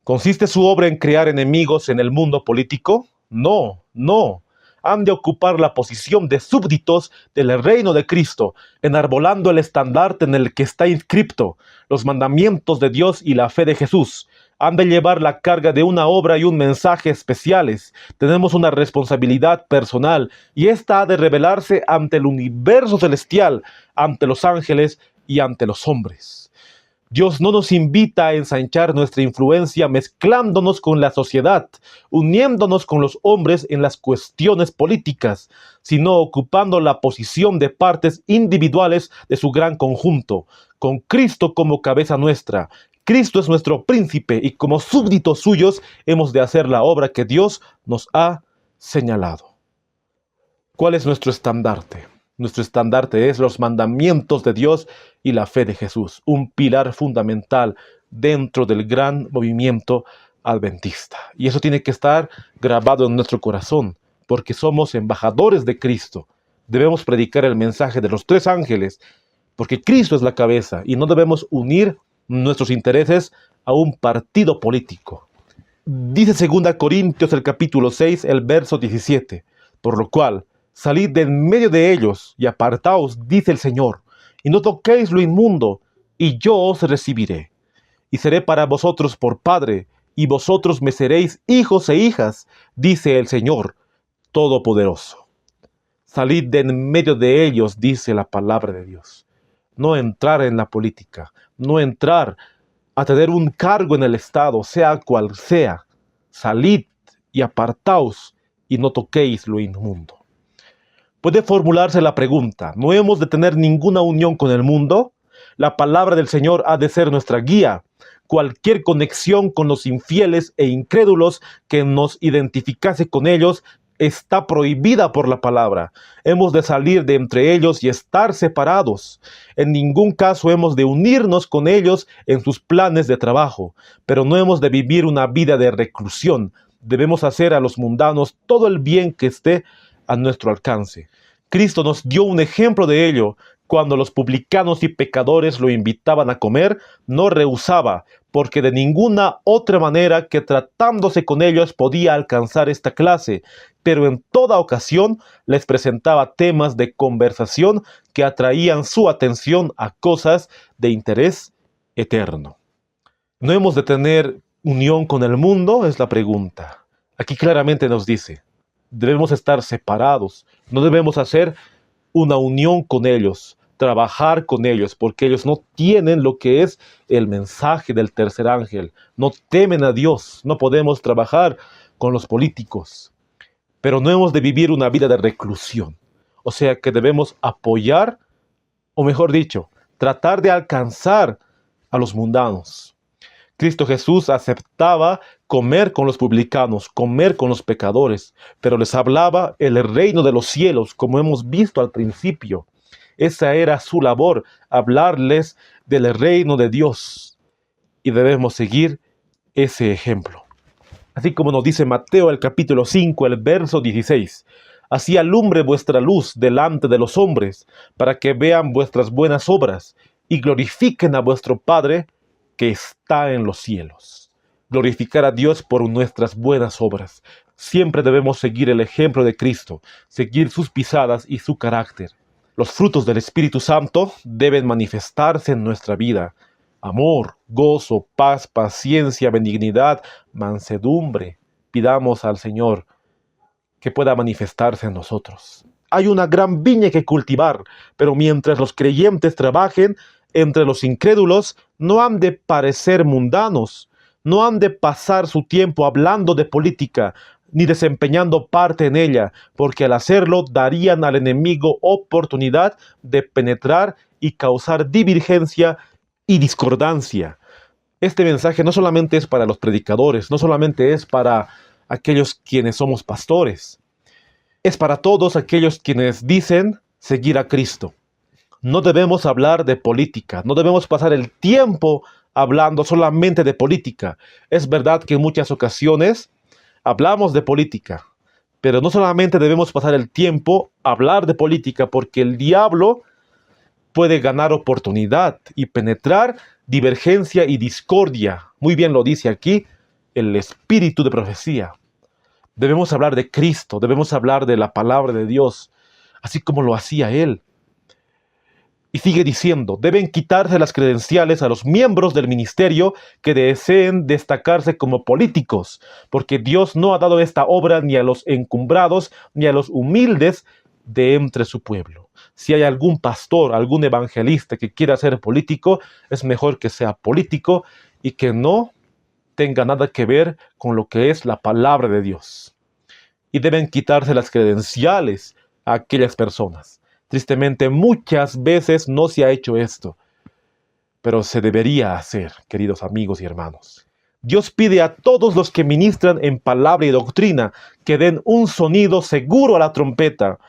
¿Consiste su obra en crear enemigos en el mundo político? No, no. Han de ocupar la posición de súbditos del reino de Cristo, enarbolando el estandarte en el que está inscripto los mandamientos de Dios y la fe de Jesús. Han de llevar la carga de una obra y un mensaje especiales. Tenemos una responsabilidad personal y esta ha de revelarse ante el universo celestial, ante los ángeles y ante los hombres. Dios no nos invita a ensanchar nuestra influencia mezclándonos con la sociedad, uniéndonos con los hombres en las cuestiones políticas, sino ocupando la posición de partes individuales de su gran conjunto, con Cristo como cabeza nuestra. Cristo es nuestro príncipe y como súbditos suyos hemos de hacer la obra que Dios nos ha señalado. ¿Cuál es nuestro estandarte? Nuestro estandarte es los mandamientos de Dios y la fe de Jesús, un pilar fundamental dentro del gran movimiento adventista. Y eso tiene que estar grabado en nuestro corazón, porque somos embajadores de Cristo. Debemos predicar el mensaje de los 3 ángeles, porque Cristo es la cabeza y no debemos unir nuestros intereses a un partido político. Dice 2 Corintios el capítulo 6, el verso 17, por lo cual, salid de en medio de ellos y apartaos, dice el Señor, y no toquéis lo inmundo, y yo os recibiré. Y seré para vosotros por Padre, y vosotros me seréis hijos e hijas, dice el Señor Todopoderoso. Salid de en medio de ellos, dice la palabra de Dios. No entrar en la política, no entrar a tener un cargo en el Estado, sea cual sea. Salid y apartaos y no toquéis lo inmundo. Puede formularse la pregunta, ¿no hemos de tener ninguna unión con el mundo? La palabra del Señor ha de ser nuestra guía. Cualquier conexión con los infieles e incrédulos que nos identificase con ellos está prohibida por la palabra. Hemos de salir de entre ellos y estar separados. En ningún caso hemos de unirnos con ellos en sus planes de trabajo, pero no hemos de vivir una vida de reclusión. Debemos hacer a los mundanos todo el bien que esté a nuestro alcance. Cristo nos dio un ejemplo de ello. Cuando los publicanos y pecadores lo invitaban a comer, no rehusaba, porque de ninguna otra manera que tratándose con ellos podía alcanzar esta clase, pero en toda ocasión les presentaba temas de conversación que atraían su atención a cosas de interés eterno. ¿No hemos de tener unión con el mundo? Es la pregunta. Aquí claramente nos dice, debemos estar separados, no debemos hacer una unión con ellos, trabajar con ellos, porque ellos no tienen lo que es el mensaje del tercer ángel, no temen a Dios, no podemos trabajar con los políticos, pero no hemos de vivir una vida de reclusión, o sea que debemos apoyar, o mejor dicho, tratar de alcanzar a los mundanos. Cristo Jesús aceptaba comer con los publicanos, comer con los pecadores, pero les hablaba el reino de los cielos, como hemos visto al principio. Esa era su labor, hablarles del reino de Dios. Y debemos seguir ese ejemplo. Así como nos dice Mateo el capítulo 5, el verso 16. Así alumbre vuestra luz delante de los hombres, para que vean vuestras buenas obras y glorifiquen a vuestro Padre que está en los cielos. Glorificar a Dios por nuestras buenas obras. Siempre debemos seguir el ejemplo de Cristo, seguir sus pisadas y su carácter. Los frutos del Espíritu Santo deben manifestarse en nuestra vida. Amor, gozo, paz, paciencia, benignidad, mansedumbre. Pidamos al Señor que pueda manifestarse en nosotros. Hay una gran viña que cultivar, pero mientras los creyentes trabajen entre los incrédulos, no han de parecer mundanos, no han de pasar su tiempo hablando de política, ni desempeñando parte en ella, porque al hacerlo darían al enemigo oportunidad de penetrar y causar divergencia y discordancia. Este mensaje no solamente es para los predicadores, no solamente es para aquellos quienes somos pastores, es para todos aquellos quienes dicen seguir a Cristo. No debemos hablar de política, no debemos pasar el tiempo hablando solamente de política. Es verdad que en muchas ocasiones hablamos de política, pero no solamente debemos pasar el tiempo a hablar de política, porque el diablo puede ganar oportunidad y penetrar divergencia y discordia. Muy bien lo dice aquí el espíritu de profecía. Debemos hablar de Cristo, debemos hablar de la palabra de Dios, así como lo hacía Él. Y sigue diciendo, deben quitarse las credenciales a los miembros del ministerio que deseen destacarse como políticos, porque Dios no ha dado esta obra ni a los encumbrados ni a los humildes de entre su pueblo. Si hay algún pastor, algún evangelista que quiera ser político, es mejor que sea político y que no tenga nada que ver con lo que es la palabra de Dios. Y deben quitarse las credenciales a aquellas personas. Tristemente, muchas veces no se ha hecho esto, pero se debería hacer, queridos amigos y hermanos. Dios pide a todos los que ministran en palabra y doctrina que den un sonido seguro a la trompeta.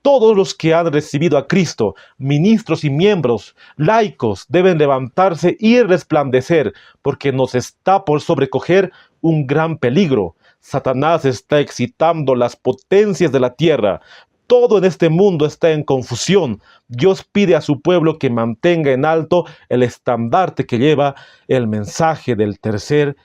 Todos los que han recibido a Cristo, ministros y miembros, laicos, deben levantarse y resplandecer, porque nos está por sobrecoger un gran peligro. Satanás está excitando las potencias de la tierra. Todo en este mundo está en confusión. Dios pide a su pueblo que mantenga en alto el estandarte que lleva el mensaje del tercer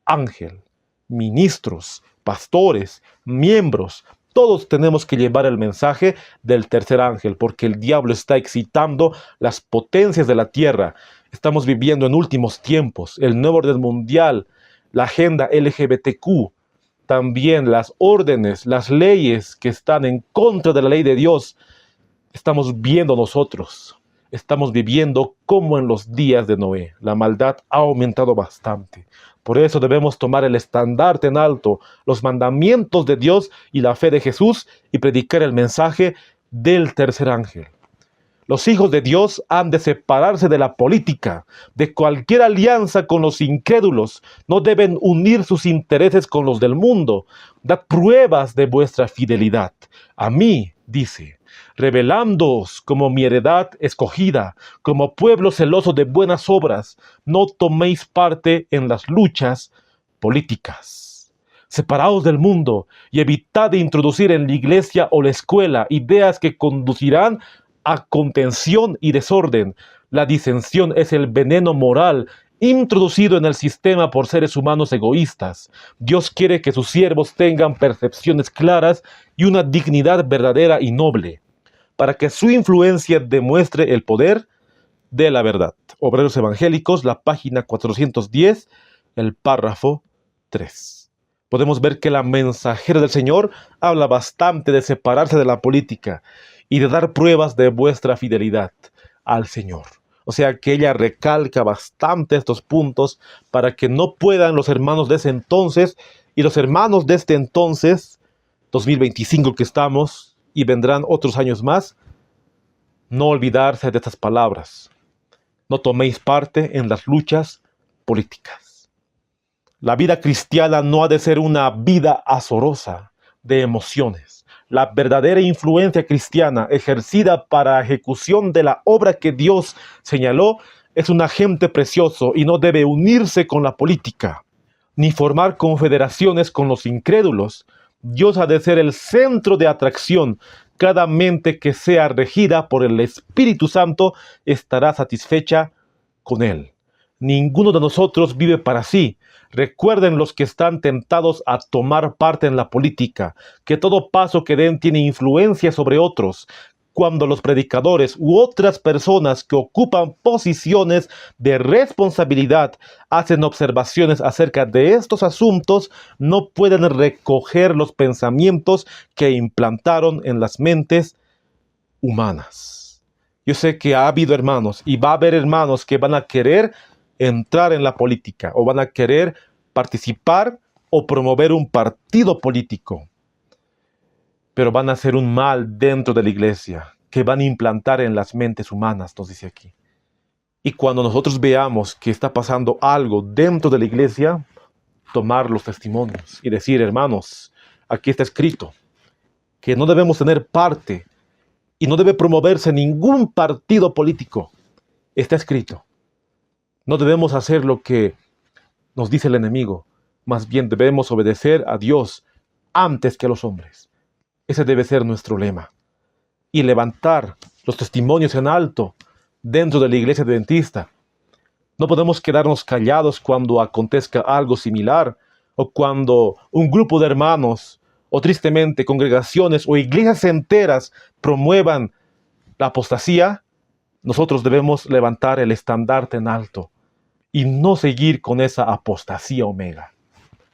ángel. Ministros, pastores, miembros, todos tenemos que llevar el mensaje del tercer ángel, porque el diablo está excitando las potencias de la tierra. Estamos viviendo en últimos tiempos, el nuevo orden mundial, la agenda LGBTQ, también las órdenes, las leyes que están en contra de la ley de Dios. Estamos viendo nosotros, estamos viviendo como en los días de Noé. La maldad ha aumentado bastante. Por eso debemos tomar el estandarte en alto, los mandamientos de Dios y la fe de Jesús, y predicar el mensaje del tercer ángel. Los hijos de Dios han de separarse de la política, de cualquier alianza con los incrédulos. No deben unir sus intereses con los del mundo. Dad pruebas de vuestra fidelidad. A mí, dice, revelándoos como mi heredad escogida, como pueblo celoso de buenas obras. No toméis parte en las luchas políticas. Separaos del mundo y evitad de introducir en la iglesia o la escuela ideas que conducirán a contención y desorden. La disensión es el veneno moral introducido en el sistema por seres humanos egoístas. Dios quiere que sus siervos tengan percepciones claras y una dignidad verdadera y noble, para que su influencia demuestre el poder de la verdad. Obreros Evangélicos, la página 410, el párrafo 3. Podemos ver que la mensajera del Señor habla bastante de separarse de la política y de dar pruebas de vuestra fidelidad al Señor. O sea que ella recalca bastante estos puntos para que no puedan los hermanos de ese entonces y los hermanos de este entonces, 2025 que estamos, y vendrán otros años más, no olvidarse de estas palabras. No toméis parte en las luchas políticas. La vida cristiana no ha de ser una vida azorosa de emociones. La verdadera influencia cristiana ejercida para ejecución de la obra que Dios señaló es un agente precioso y no debe unirse con la política, ni formar confederaciones con los incrédulos. Dios ha de ser el centro de atracción. Cada mente que sea regida por el Espíritu Santo estará satisfecha con Él. Ninguno de nosotros vive para sí. Recuerden los que están tentados a tomar parte en la política, que todo paso que den tiene influencia sobre otros. Cuando los predicadores u otras personas que ocupan posiciones de responsabilidad hacen observaciones acerca de estos asuntos, no pueden recoger los pensamientos que implantaron en las mentes humanas. Yo sé que ha habido hermanos y va a haber hermanos que van a querer entrar en la política o van a querer participar o promover un partido político, pero van a hacer un mal dentro de la iglesia que van a implantar en las mentes humanas, nos dice aquí. Y cuando nosotros veamos que está pasando algo dentro de la iglesia, tomar los testimonios y decir, hermanos, aquí está escrito que no debemos tener parte y no debe promoverse ningún partido político. Está escrito. No debemos hacer lo que nos dice el enemigo, más bien debemos obedecer a Dios antes que a los hombres. Ese debe ser nuestro lema. Y levantar los testimonios en alto dentro de la iglesia adventista. No podemos quedarnos callados cuando acontezca algo similar, o cuando un grupo de hermanos, o tristemente congregaciones o iglesias enteras promuevan la apostasía. Nosotros debemos levantar el estandarte en alto y no seguir con esa apostasía omega.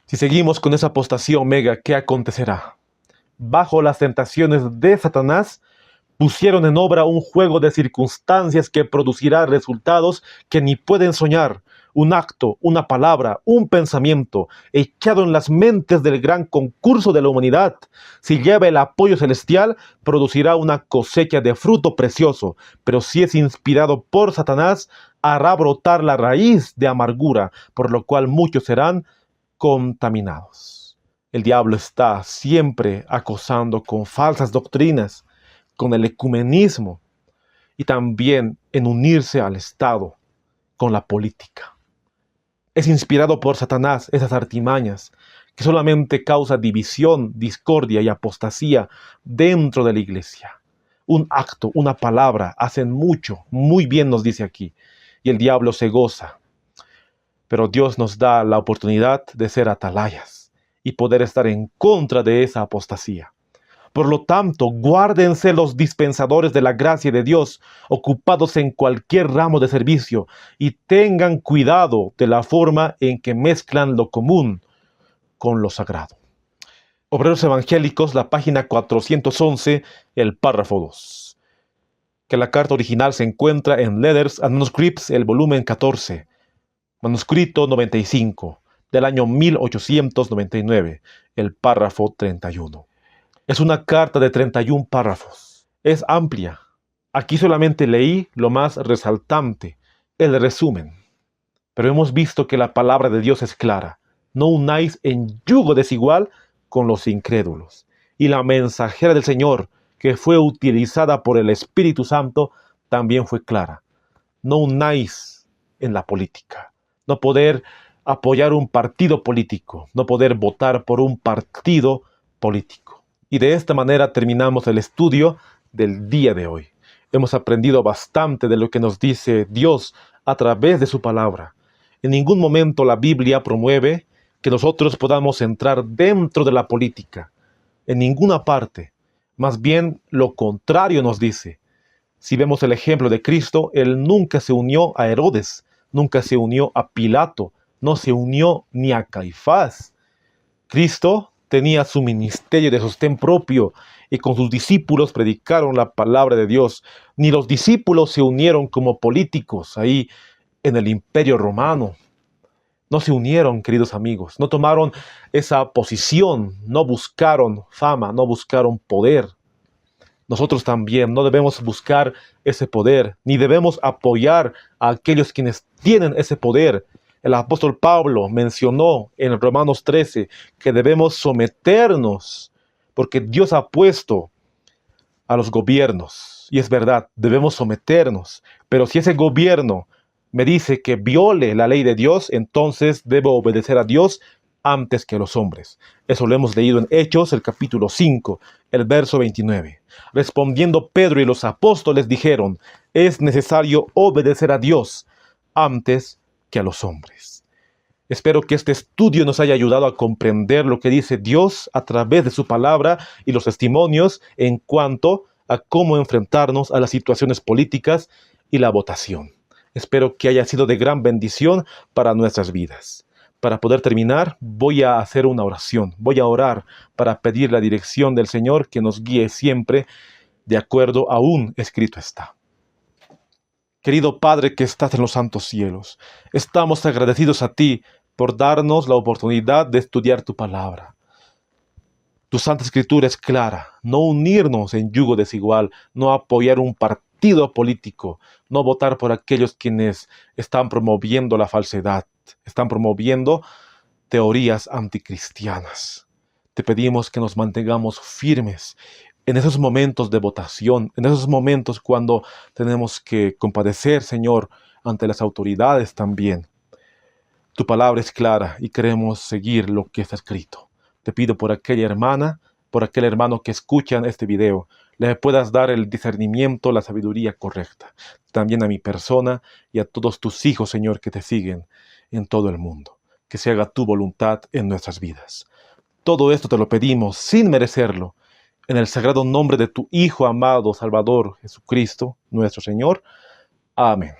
Si seguimos con esa apostasía omega, ¿qué acontecerá? Bajo las tentaciones de Satanás, pusieron en obra un juego de circunstancias que producirá resultados que ni pueden soñar. Un acto, una palabra, un pensamiento echado en las mentes del gran concurso de la humanidad, si lleva el apoyo celestial, producirá una cosecha de fruto precioso, pero si es inspirado por Satanás, hará brotar la raíz de amargura, por lo cual muchos serán contaminados. El diablo está siempre acosando con falsas doctrinas, con el ecumenismo y también en unirse al Estado con la política. Es inspirado por Satanás esas artimañas que solamente causa división, discordia y apostasía dentro de la iglesia. Un acto, una palabra, hacen mucho, muy bien nos dice aquí, y el diablo se goza. Pero Dios nos da la oportunidad de ser atalayas y poder estar en contra de esa apostasía. Por lo tanto, guárdense los dispensadores de la gracia de Dios, ocupados en cualquier ramo de servicio, y tengan cuidado de la forma en que mezclan lo común con lo sagrado. Obreros Evangélicos, la página 411, el párrafo 2. Que la carta original se encuentra en Letters and Manuscripts, el volumen 14, manuscrito 95, del año 1899, el párrafo 31. Es una carta de 31 párrafos. Es amplia. Aquí solamente leí lo más resaltante, el resumen. Pero hemos visto que la palabra de Dios es clara. No unáis en yugo desigual con los incrédulos. Y la mensajera del Señor, que fue utilizada por el Espíritu Santo, también fue clara. No unáis en la política. No poder apoyar un partido político. No poder votar por un partido político. Y de esta manera terminamos el estudio del día de hoy. Hemos aprendido bastante de lo que nos dice Dios a través de su palabra. En ningún momento la Biblia promueve que nosotros podamos entrar dentro de la política. En ninguna parte. Más bien lo contrario nos dice. Si vemos el ejemplo de Cristo, Él nunca se unió a Herodes, nunca se unió a Pilato, no se unió ni a Caifás. Cristo tenía su ministerio de sostén propio y con sus discípulos predicaron la palabra de Dios. Ni los discípulos se unieron como políticos ahí en el Imperio Romano. No se unieron, queridos amigos, no tomaron esa posición, no buscaron fama, no buscaron poder. Nosotros también no debemos buscar ese poder, ni debemos apoyar a aquellos quienes tienen ese poder. El apóstol Pablo mencionó en Romanos 13 que debemos someternos, porque Dios ha puesto a los gobiernos. Y es verdad, debemos someternos. Pero si ese gobierno me dice que viole la ley de Dios, entonces debo obedecer a Dios antes que a los hombres. Eso lo hemos leído en Hechos, el capítulo 5, el verso 29. Respondiendo Pedro y los apóstoles dijeron, es necesario obedecer a Dios antes que a los hombres. Espero que este estudio nos haya ayudado a comprender lo que dice Dios a través de su palabra y los testimonios en cuanto a cómo enfrentarnos a las situaciones políticas y la votación. Espero que haya sido de gran bendición para nuestras vidas. Para poder terminar, voy a hacer una oración. Voy a orar para pedir la dirección del Señor que nos guíe siempre de acuerdo a un escrito está. Querido Padre que estás en los santos cielos, estamos agradecidos a ti por darnos la oportunidad de estudiar tu palabra. Tu Santa Escritura es clara, no unirnos en yugo desigual, no apoyar un partido político, no votar por aquellos quienes están promoviendo la falsedad, están promoviendo teorías anticristianas. Te pedimos que nos mantengamos firmes en esos momentos de votación, en esos momentos cuando tenemos que compadecer, Señor, ante las autoridades también. Tu palabra es clara y queremos seguir lo que está escrito. Te pido por aquella hermana, por aquel hermano que escuchan este video, le puedas dar el discernimiento, la sabiduría correcta. También a mi persona y a todos tus hijos, Señor, que te siguen en todo el mundo. Que se haga tu voluntad en nuestras vidas. Todo esto te lo pedimos sin merecerlo, en el sagrado nombre de tu Hijo amado, Salvador, Jesucristo, nuestro Señor. Amén.